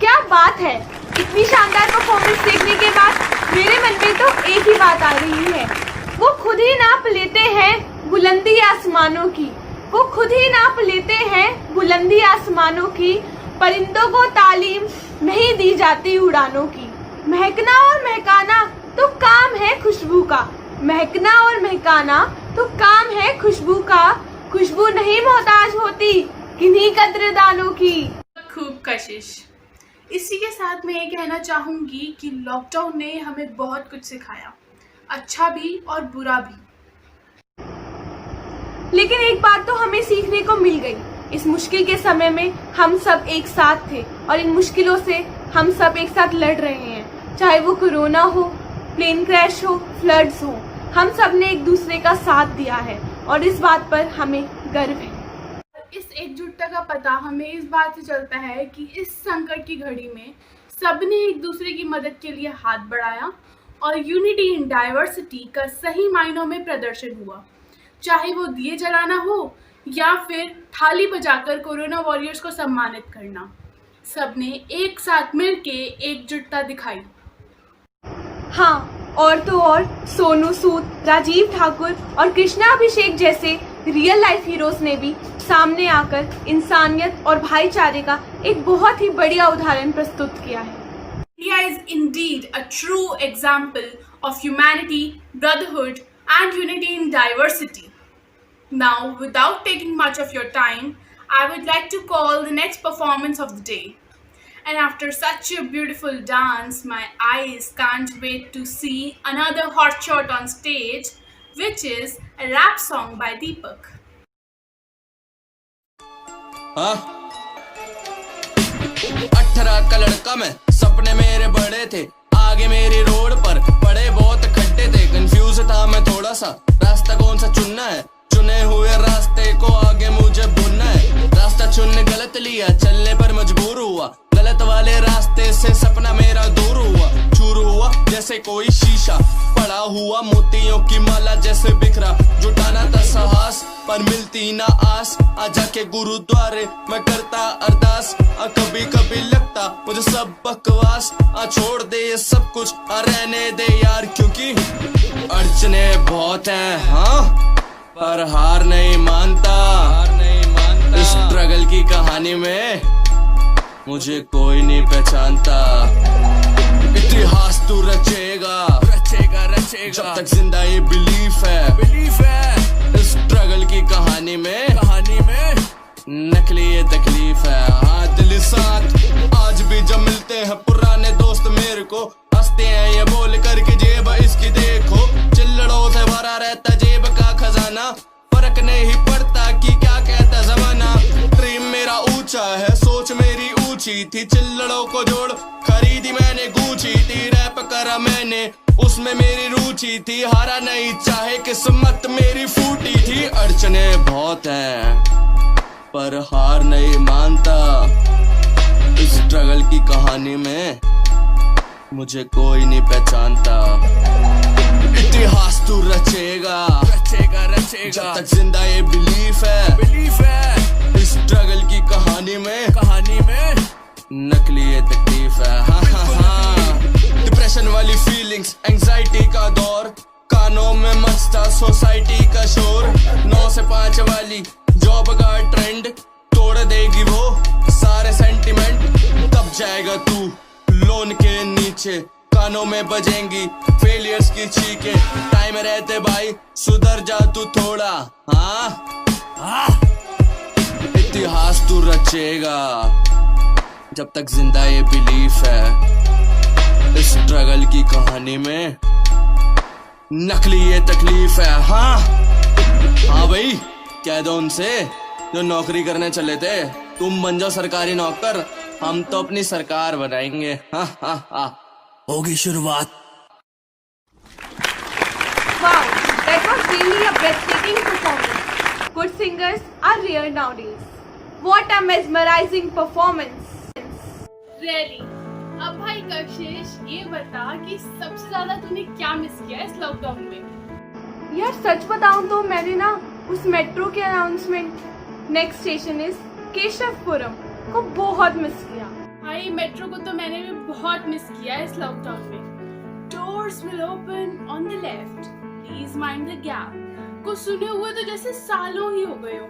Speaker 1: क्या बात है, इतनी शानदार परफॉर्मेंस देखने के बाद मेरे मन में तो एक ही बात आ रही है. वो खुद ही नाप लेते हैं बुलंदी आसमानों की, वो खुद ही नाप लेते हैं बुलंदी आसमानों की, परिंदों को तालीम नहीं दी जाती उड़ानों की. महकना और महकाना तो काम है खुशबू का, महकना और महकाना तो काम है खुशबू का, खुशबू नहीं मोहताज होती किन्हीं कद्रदानों की.
Speaker 2: खूब कशिश. इसी के साथ मैं ये कहना चाहूँगी कि लॉकडाउन ने हमें बहुत कुछ सिखाया, अच्छा भी और बुरा भी.
Speaker 1: लेकिन एक बात तो हमें सीखने को मिल गई, इस मुश्किल के समय में हम सब एक साथ थे और इन मुश्किलों से हम सब एक साथ लड़ रहे हैं. चाहे वो कोरोना हो, प्लेन क्रैश हो, फ्लड्स हो, हम सब ने एक दूसरे का साथ दिया है और इस बात पर हमें गर्व है.
Speaker 2: इस एकजुटता का पता हमें इस बात से चलता है कि इस संकट की घड़ी में सबने एक दूसरे की मदद के लिए हाथ बढ़ाया और यूनिटी इन डाइवर्सिटी का सही मायनों में प्रदर्शन हुआ. चाहे वो दिए जलाना हो या फिर थाली बजाकर कोरोना वॉरियर्स को सम्मानित करना, सबने एक साथ मिलके एकजुटता दिखाई.
Speaker 1: हाँ, और तो और सोनू सूद, राजीव ठाकुर और कृष्णा अभिषेक जैसे रियल लाइफ हीरोज ने भी सामने आकर इंसानियत और भाईचारे का एक बहुत ही बढ़िया उदाहरण प्रस्तुत किया है।
Speaker 2: India is indeed a true example of humanity, brotherhood, and unity in diversity. Now, without taking much of your time, I would like to call the next performance of the day. And after such a beautiful dance, my eyes can't wait to see another hot shot on stage, which is a rap song by Deepak.
Speaker 17: हाँ 18 का लड़का मैं, सपने मेरे बड़े थे, आगे मेरी रोड पर बड़े बहुत खड्डे थे, कंफ्यूज था मैं थोड़ा सा, रास्ता कौन सा चुनना है, चुने हुए रास्ते को आगे मुझे बुनना है, रास्ता चुनने गलत लिया, चलने पर मजबूर हुआ, गलत वाले रास्ते से सपना मेरा दूर हुआ, चूर हुआ जैसे कोई शीशा, पड़ा हुआ मोतियों की माला जैसे बिखरा, जुटाना था साहस पर मिलती ना आस, आ जाके गुरुद्वारे मैं करता अरदास, कभी कभी लगता मुझे सब बकवास, छोड़ दे ये सब कुछ, रहने दे यार, क्योंकि अड़चने बहुत हैं हाँ, पर हार नहीं मानता, इस स्ट्रगल की कहानी में मुझे कोई नहीं पहचानता, इतिहास तू रचेगा जब तक जिंदा ये बिलीफ है, इस स्ट्रगल की कहानी में नकली ये तकलीफ है, हाँ दिल साथ आज भी जब मिलते हैं पुराने दोस्त मेरे को, हंसते हैं ये बोल करके जेब इसकी देखो, चिल्लड़ों से भरा रहता जेब का खजाना, फर्क नहीं पड़ता कि क्या कहता जमाना, ड्रीम मेरा ऊंचा है, सोच मेरी ऊंची थी, चिल्लड़ों को जोड़ खरीदी मैंने गूंची थी, रैप करा मैंने उसमें मेरी रुचि थी, हारा नहीं चाहे किस्मत मेरी फूटी थी, अड़चने बहुत हैं पर हार नहीं मानता, इस स्ट्रगल की कहानी में मुझे कोई नहीं पहचानता, इतिहास तू रचेगा जब तक जिंदा ये बिलीफ है, इस स्ट्रगल की कहानी में नकली ये तकलीफ है, हाँ हाँ हाँ, डिप्रेशन वाली फीलिंग्स, एंजाइटी का दौर, कानों में मचता सोसाइटी का शोर, 9 से 5 वाली जॉब का ट्रेंड तोड़ देगी वो सारे सेंटिमेंट, तब जाएगा तू लोन के नीचे, कानों में बजेंगी फेलियर्स की चीखें, टाइम रहते भाई सुधर जा तू थोड़ा, हाँ इतिहास तू रचेगा जब तक जिंदा ये बिलीफ है, इस स्ट्रगल की कहानी में नकली ये तकलीफ है, हाँ भाई कह दो उनसे जो नौकरी करने चले थे, तुम बन जाओ सरकारी नौकर, हम तो अपनी सरकार बनाएंगे, होगी शुरुआत।
Speaker 1: Wow, that was really a breathtaking performance. Good singers are rare nowadays. What a mesmerizing performance.
Speaker 2: Really? अब भाई कशिश ये बता कि सबसे ज्यादा तूने क्या मिस किया इस लॉकडाउन में?
Speaker 1: यार सच बताऊं तो मैंने ना उस मेट्रो के announcement next station is Keshavpuram को बहुत मिस किया।
Speaker 2: भाई मेट्रो को तो मैंने भी बहुत मिस किया इस लॉकडाउन में। Doors will open on the left, please mind the gap को सुने हुए तो जैसे सालों ही हो गए हो,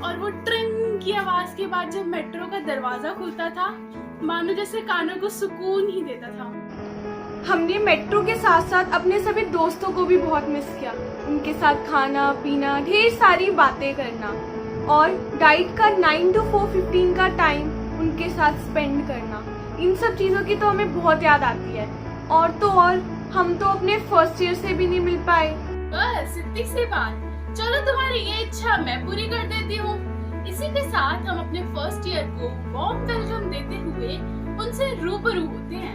Speaker 2: और वो ट्रिंग की आवाज के बाद जब मेट्रो का दरवाजा खुलता था मानो जैसे कानों को सुकून ही देता था।
Speaker 1: हमने मेट्रो के साथ साथ अपने सभी दोस्तों को भी बहुत मिस किया, उनके साथ खाना पीना, ढेर सारी बातें करना, और डाइट का 9 to 4:15 का टाइम उनके साथ स्पेंड करना, इन सब चीज़ों की तो हमें बहुत याद आती है। और तो और हम तो अपने फर्स्ट ईयर से भी नहीं मिल पाए।
Speaker 2: बस इतनी सी बात, चलो तुम्हारी ये इच्छा मैं पूरी कर देती हूँ। इसी के साथ हम अपने फर्स्ट ईयर को वार्म वेलकम देते हुए उनसे रूबरू होते हैं।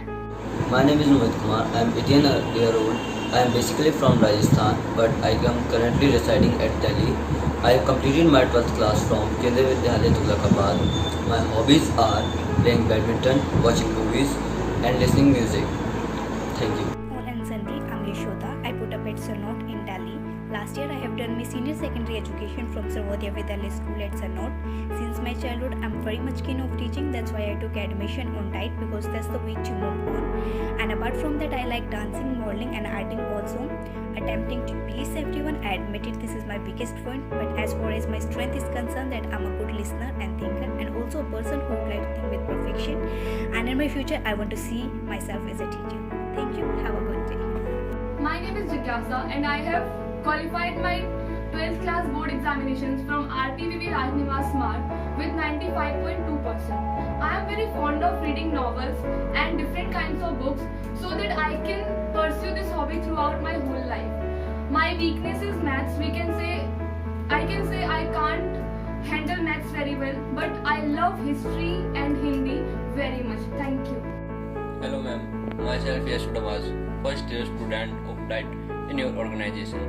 Speaker 18: My name is Mohit Kumar. I am 18 years old. I am basically from Rajasthan, but I am currently residing at Delhi. I have completed my 12th class from Kendriya Vidyalaya Tughlakabad. My hobbies are playing badminton, watching movies, and listening music. Thank you.
Speaker 19: And Sunday, I'm Yashoda. I put up at Sarnaut in Delhi. Last year, I have done my senior secondary education from Sarvodaya Vidyalaya School at Sarnaut. Since my childhood, I'm very much keen of teaching. That's why I took admission on DIET because that's the way to move on. And apart from that, I like dancing, modeling, and acting also. attempting to please everyone. I admit it, this is my biggest point, but as far as my strength is concerned, that I'm a good listener and thinker, and also a person who would like to think with perfection. And in my future, I want to see myself as a teacher. Thank you. Have a good day.
Speaker 10: My name is Jigyasa and I have qualified my 12th class board examinations from RPVB Rajnivas Smart with 95.2%. I am very fond of reading novels and different kinds of books so that I can pursue this hobby throughout my whole life. My weakness is maths. I can say I can't handle maths very well, but I love history and Hindi very much. Thank you.
Speaker 20: Hello ma'am, myself Yash Dawaz, first year student of DIET in your organization.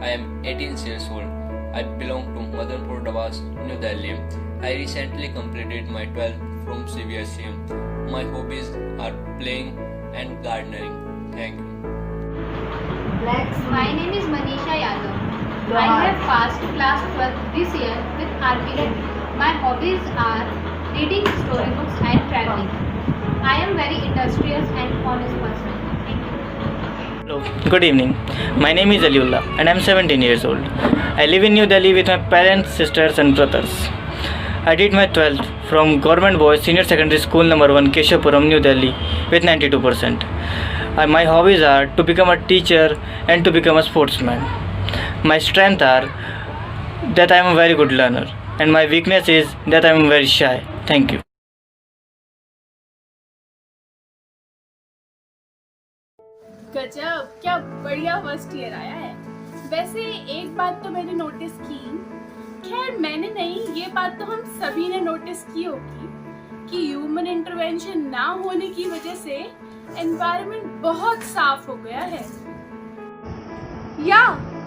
Speaker 20: I am 18 years old. I belong to Madanpur Dawaz, New Delhi. I recently completed my 12th from CBSE. My hobbies are playing and gardening. Thank you.
Speaker 21: My name is Manisha Yadav. I have passed class 12 this year with RP Reddy. My hobbies are reading storybooks and traveling. I am very industrious and honest person. Thank you.
Speaker 22: Hello, good evening. My name is Aliullah and I am 17 years old. I live in New Delhi with my parents, sisters and brothers. I did my 12th from Government Boys Senior Secondary School number 1 Keshapuram, New Delhi with 92%. My hobbies are to become a teacher and to become a sportsman. My strengths are that I am a very good learner and my weakness is that I am very shy. Thank you.
Speaker 2: गजब, क्या बढ़िया first year आया है। वैसे एक बात तो मैंने नोटिस की, खैर मैंने नहीं, ये बात तो हम सभी ने नोटिस की होगी कि ह्यूमन इंटरवेंशन ना होने की वजह से एनवायरनमेंट बहुत साफ हो गया है।
Speaker 1: या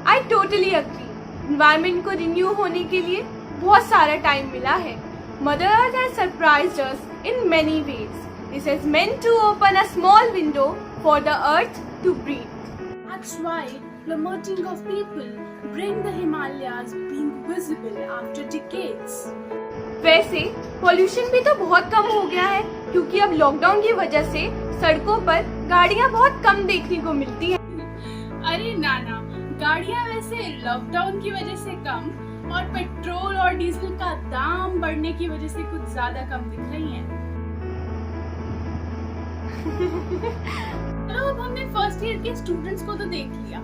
Speaker 1: आई टोटली अग्री। एनवायरनमेंट को रिन्यू होने के लिए बहुत सारा टाइम मिला है। Mother earth has surprised us in many ways. This is meant to open a small window for the earth to breathe.
Speaker 2: That's why plummeting of people bring the Himalayas being visible after decades.
Speaker 1: वैसे pollution भी तो बहुत कम हो गया है क्योंकि अब lockdown की वजह से सड़कों पर गाड़ियां बहुत कम देखने को मिलती हैं।
Speaker 2: अरे नाना, गाड़ियां वैसे लॉकडाउन की वजह से कम और पेट्रोल और डीजल का दाम बढ़ने की वजह से कुछ ज्यादा कम दिख रही हैं। चलो अब हमने फर्स्ट ईयर के स्टूडेंट्स को तो देख लिया,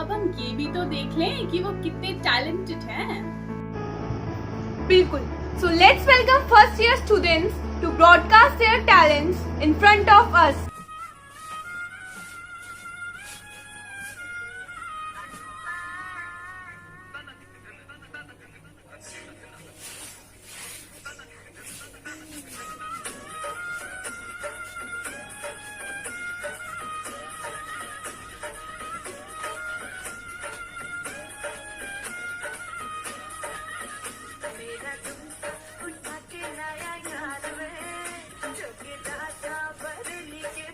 Speaker 2: अब हम ये भी तो देख लें कि वो कितने टैलेंटेड हैं।
Speaker 1: बिल्कुल। So let's welcome first year students to broadcast their talents in front of us.
Speaker 15: उठा के लाया याद में जो कि दादा बरली के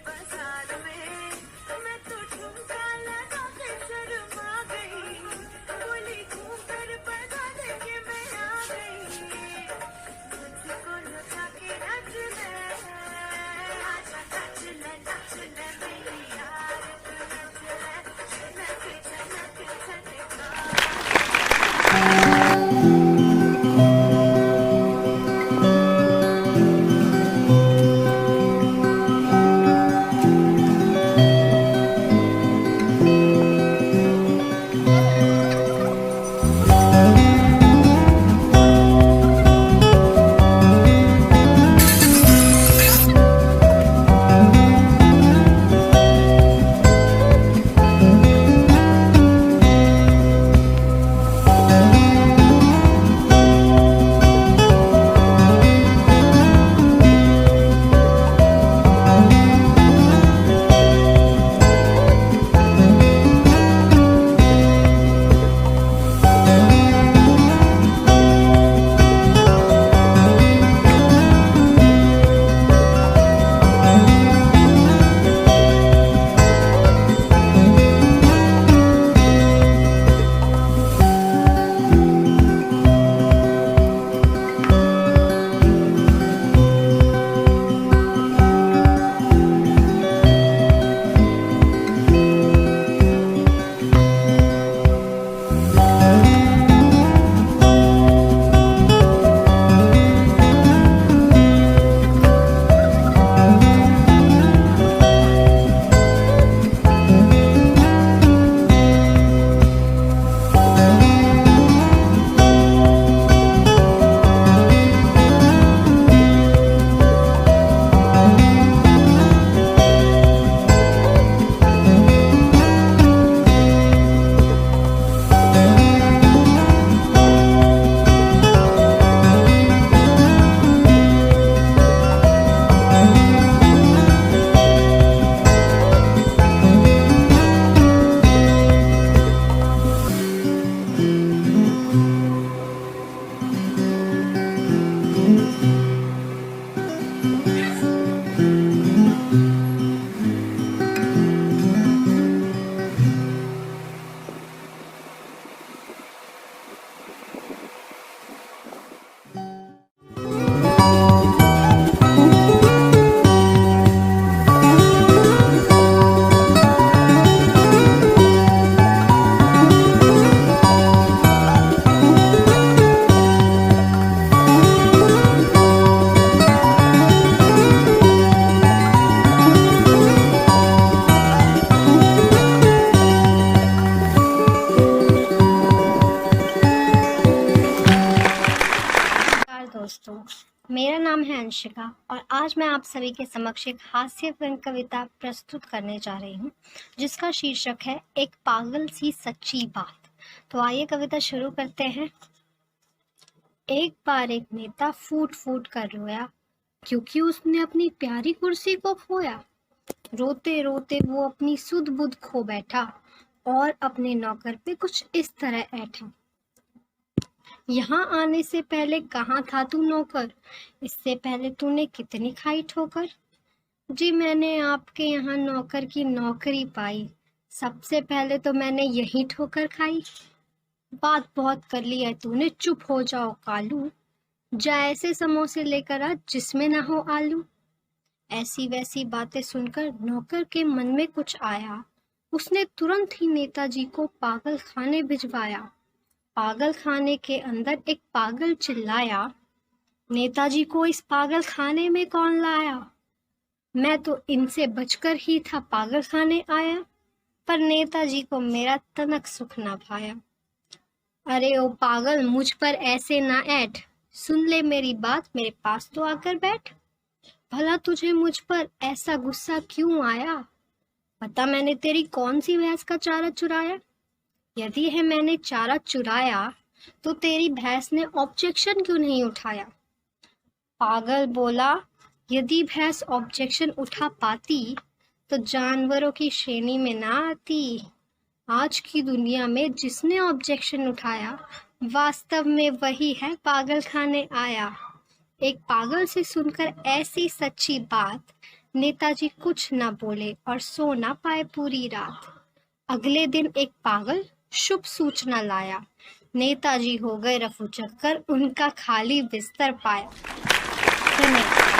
Speaker 3: अंशिका और आज मैं आप सभी के समक्ष एक हास्यपूर्ण कविता प्रस्तुत करने जा रही हूँ जिसका शीर्षक है एक पागल सी सच्ची बात। तो आइए कविता शुरू करते हैं। एक बार एक नेता फूट फूट कर रोया क्योंकि उसने अपनी प्यारी कुर्सी को खोया। रोते रोते वो अपनी सुध बुध खो बैठा और अपने नौकर पे कुछ इस तरह ऐठा। यहाँ आने से पहले कहाँ था तू नौकर, इससे पहले तूने कितनी खाई ठोकर। जी मैंने आपके यहाँ नौकर की नौकरी पाई, सबसे पहले तो मैंने यही ठोकर खाई। बात बहुत कर ली है तूने, चुप हो जाओ कालू, जा ऐसे समोसे लेकर आ जिसमें ना हो आलू। ऐसी वैसी बातें सुनकर नौकर के मन में कुछ आया, उसने तुरंत ही नेताजी को पागल खाने भिजवाया। पागल खाने के अंदर एक पागल चिल्लाया, नेताजी को इस पागल खाने में कौन लाया। मैं तो इनसे बचकर ही था पागल खाने आया, पर नेताजी को मेरा तनक सुख ना भाया। अरे ओ पागल मुझ पर ऐसे ना ऐठ, सुन ले मेरी बात मेरे पास तो आकर बैठ। भला तुझे मुझ पर ऐसा गुस्सा क्यों आया, पता मैंने तेरी कौन सी भैंस का चारा चुराया। यदि है मैंने चारा चुराया तो तेरी भैंस ने ऑब्जेक्शन क्यों नहीं उठाया। पागल बोला, यदि भैंस ऑब्जेक्शन उठा पाती तो जानवरों की श्रेणी में ना आती। आज की दुनिया में जिसने ऑब्जेक्शन उठाया वास्तव में वही है पागल खाने आया। एक पागल से सुनकर ऐसी सच्ची बात, नेताजी कुछ ना बोले और सो ना पाए पूरी रात। अगले दिन एक पागल शुभ सूचना लाया, नेताजी हो गए रफू चक्कर, उनका खाली बिस्तर पाया। धन्यवाद।